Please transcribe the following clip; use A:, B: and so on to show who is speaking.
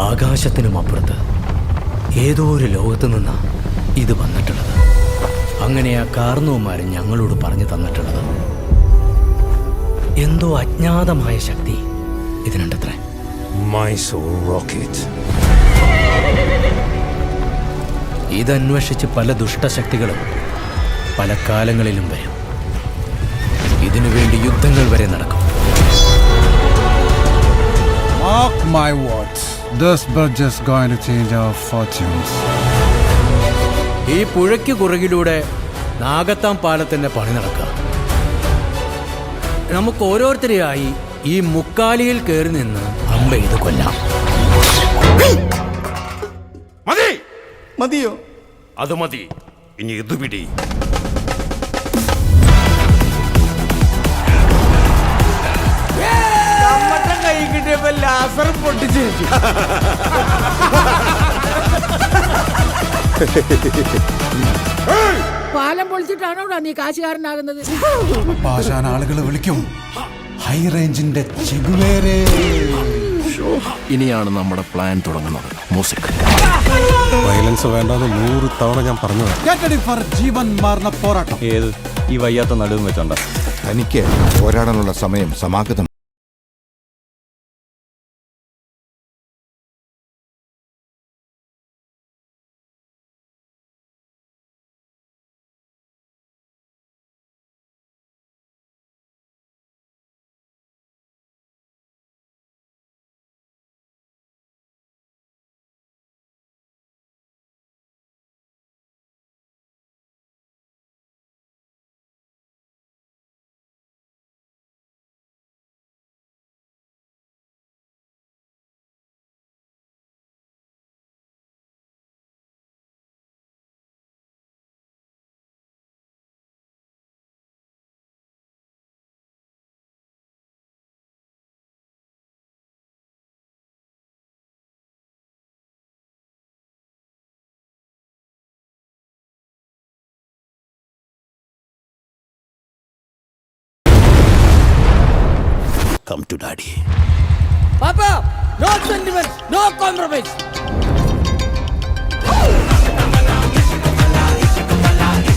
A: ആകാശത്തിനും അപ്പുറത്ത് ഏതോ ഒരു ലോകത്ത് നിന്നാ ഇത് വന്നിട്ടുള്ളത്. അങ്ങനെ ആ കാർന്നവന്മാരും ഞങ്ങളോട് പറഞ്ഞു തന്നിട്ടുള്ളത് എന്തോ അജ്ഞാതമായ ശക്തി ഇതിനുണ്ടത്രേ.
B: Mysore rocket.
A: ഇതന്വേഷിച്ച് പല ദുഷ്ടശക്തികളും പല കാലങ്ങളിലും വരും. ഇതിനുവേണ്ടി യുദ്ധങ്ങൾ വരെ നടക്കും.
C: Mark my words, this bridge is going to change our fortunes.
A: ഈ പുഴയ്ക്ക് കുറുകിലൂടെ നാഗത്താം പാലത്തിന്റെ പണി നടക്കുക. നമുക്ക് ഓരോരുത്തരെയായി ഈ മുക്കാലിയിൽ കയറി നിന്ന് അമ്പ ഇത് കൊല്ലാം.
B: മതി,
D: മതിയോ?
B: അത് മതി. ഇനി ഇത് പിടി.
D: കൈ കിട്ടിയപ്പോ ലാസർ പൊട്ടിച്ചു.
E: പാലം പൊളിച്ചിട്ടാണോ നീ കാശുകാരനാകുന്നത്?
C: പാഷാൻ ആളുകൾ വിളിക്കും ഹൈ റേഞ്ചിന്റെ ചെഗുവേരേ.
F: ഇനിയാണ് നമ്മുടെ പ്ലാൻ തുടങ്ങുന്നത്. മ്യൂസിക്
G: വയലൻസ് വേണ്ടെന്ന് 100 തവണ ഞാൻ പറഞ്ഞതാണ്.
C: Get ready for ജീവൻ മാറുന്ന പോരാട്ടം.
G: ഏത് ഈ വയ്യാത്ത നടുവും വെച്ചോണ്ട?
H: തനിക്ക് പോരാടാനുള്ള സമയം സമാഗതം.
F: Come to daddy.
E: Papa, no sentiments, no compromise.